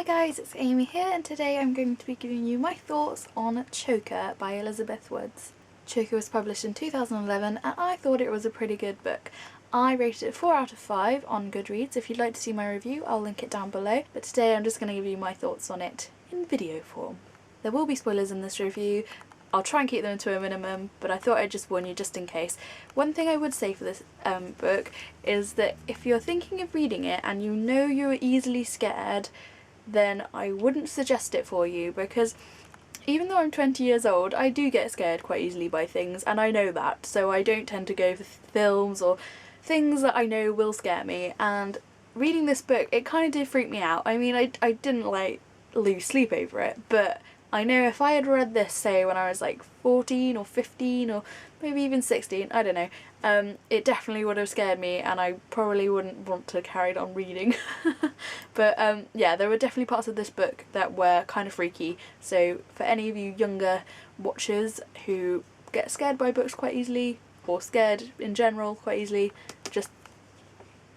guys, it's Amy here, and today I'm going to be giving you my thoughts on Choker by Elizabeth Woods. Choker was published in 2011 and I thought it was a pretty good book. I rated it 4 out of 5 on Goodreads. If you'd like to see my review, I'll link it down below, but today I'm just going to give you my thoughts on it in video form. There will be spoilers in this review. I'll try and keep them to a minimum, but I thought I'd just warn you just in case. One thing I would say for this book is that if you're thinking of reading it and you know you're easily scared, then I wouldn't suggest it for you, because even though I'm 20 years old, I do get scared quite easily by things, and I know that, so I don't tend to go for films or things that I know will scare me. And reading this book, it kind of did freak me out. I mean, I didn't like lose sleep over it, but I know if I had read this, say, when I was like 14 or 15 or maybe even 16, I don't know, it definitely would have scared me and I probably wouldn't want to carry on reading. But yeah, there were definitely parts of this book that were kind of freaky, so for any of you younger watchers who get scared by books quite easily, or scared in general quite easily, just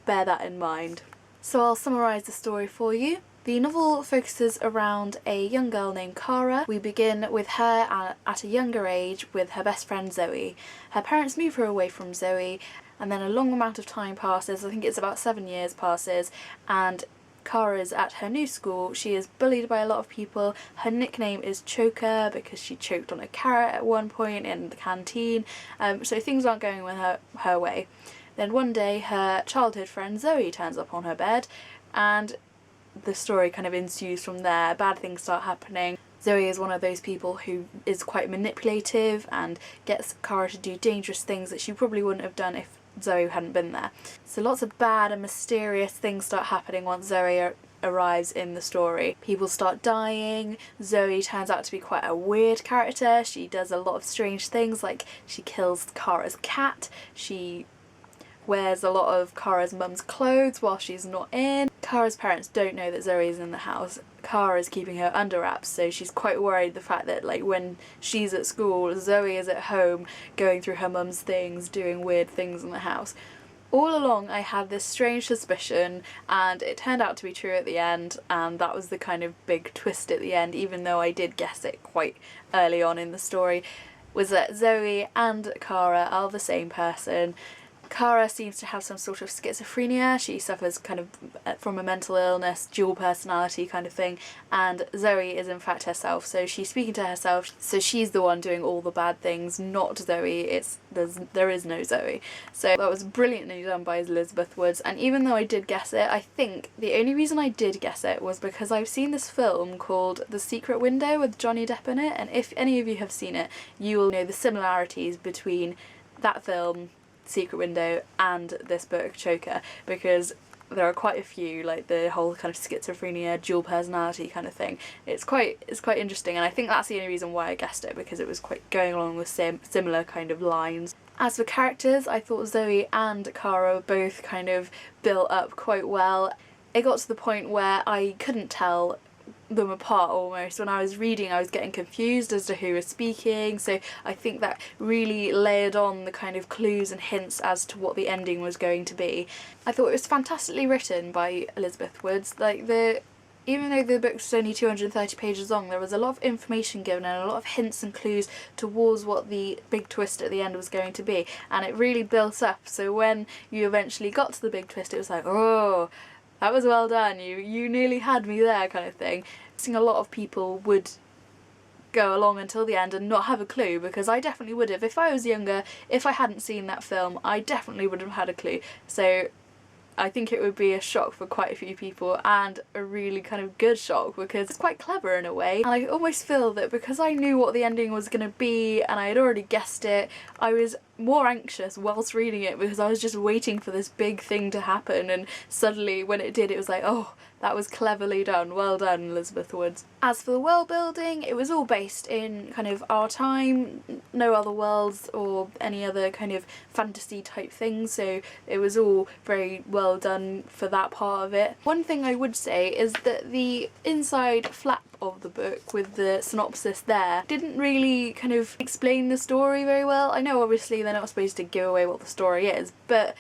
bear that in mind. So I'll summarise the story for you. The novel focuses around a young girl named Cara. We begin with her at a younger age with her best friend Zoe. Her parents move her away from Zoe, and then a long amount of time passes. I think it's about 7 years passes, and Cara's at her new school. She is bullied by a lot of people. Her nickname is Choker because she choked on a carrot at one point in the canteen, so things aren't going with her way. Then one day her childhood friend Zoe turns up on her bed, and the story kind of ensues from there. Bad things start happening. Zoe is one of those people who is quite manipulative and gets Cara to do dangerous things that she probably wouldn't have done if Zoe hadn't been there. So lots of bad and mysterious things start happening once Zoe arrives in the story. People start dying. Zoe turns out to be quite a weird character. She does a lot of strange things, like she kills Cara's cat, she wears a lot of Cara's mum's clothes while she's not in. Cara's parents don't know that Zoe is in the house. Cara is keeping her under wraps, so she's quite worried the fact that, like, when she's at school, Zoe is at home going through her mum's things, doing weird things in the house. All along I had this strange suspicion, and it turned out to be true at the end, and that was the kind of big twist at the end, even though I did guess it quite early on in the story, was that Zoe and Cara are the same person. Cara seems to have some sort of schizophrenia. She suffers kind of from a mental illness, dual personality kind of thing, and Zoe is in fact herself, so she's speaking to herself, so she's the one doing all the bad things, not Zoe. There is no Zoe. So that was brilliantly done by Elizabeth Woods, and even though I did guess it, I think the only reason I did guess it was because I've seen this film called The Secret Window with Johnny Depp in it, and if any of you have seen it, you will know the similarities between that film, Secret Window, and this book, Choker, because there are quite a few, like the whole kind of schizophrenia, dual personality kind of thing. It's quite interesting, and I think that's the only reason why I guessed it, because it was quite going along with similar kind of lines. As for characters, I thought Zoe and Cara were both kind of built up quite well. It got to the point where I couldn't tell them apart almost. When I was reading, I was getting confused as to who was speaking, so I think that really layered on the kind of clues and hints as to what the ending was going to be. I thought it was fantastically written by Elizabeth Woods. Even though the book was only 230 pages long, there was a lot of information given and a lot of hints and clues towards what the big twist at the end was going to be, and it really built up, so when you eventually got to the big twist, it was like, oh, that was well done, you nearly had me there, kind of thing. I think a lot of people would go along until the end and not have a clue, because I definitely would have. If I was younger, if I hadn't seen that film, I definitely would have had a clue. So I think it would be a shock for quite a few people, and a really kind of good shock, because it's quite clever in a way. And I almost feel that because I knew what the ending was going to be and I had already guessed it, I was more anxious whilst reading it because I was just waiting for this big thing to happen, and suddenly when it did, it was like, oh, that was cleverly done. Well done, Elizabeth Woods. As for the world building, it was all based in kind of our time, no other worlds or any other kind of fantasy type things, so it was all very well done for that part of it. One thing I would say is that the inside flap of the book with the synopsis there didn't really kind of explain the story very well. I know obviously they're not supposed to give away what the story is, but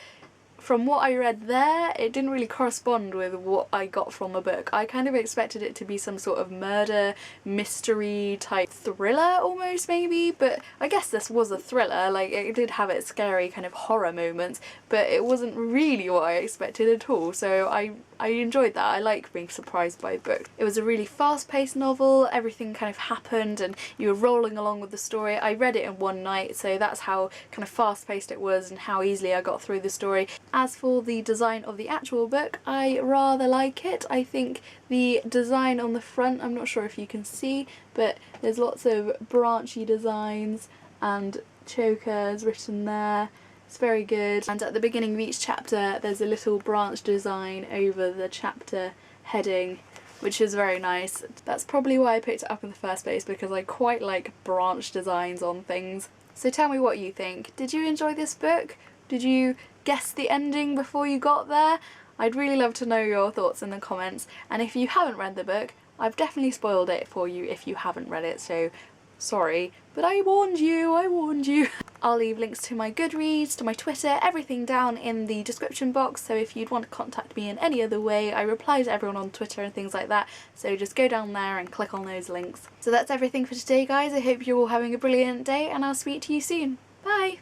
from what I read there, it didn't really correspond with what I got from the book. I kind of expected it to be some sort of murder, mystery type thriller almost maybe, but I guess this was a thriller. Like, it did have its scary kind of horror moments, but it wasn't really what I expected at all, so I enjoyed that. I like being surprised by books. It was a really fast-paced novel, everything kind of happened and you were rolling along with the story. I read it in one night, so that's how kind of fast-paced it was and how easily I got through the story. As for the design of the actual book, I rather like it. I think the design on the front, I'm not sure if you can see, but there's lots of branchy designs and chokers written there. It's very good. And at the beginning of each chapter there's a little branch design over the chapter heading, which is very nice. That's probably why I picked it up in the first place, because I quite like branch designs on things. So tell me what you think. Did you enjoy this book? Did you guess the ending before you got there? I'd really love to know your thoughts in the comments, and if you haven't read the book, I've definitely spoiled it for you if you haven't read it, so sorry, but I warned you, I warned you. I'll leave links to my Goodreads, to my Twitter, everything down in the description box, so if you'd want to contact me in any other way, I reply to everyone on Twitter and things like that, so just go down there and click on those links. So that's everything for today, guys. I hope you're all having a brilliant day, and I'll speak to you soon. Bye!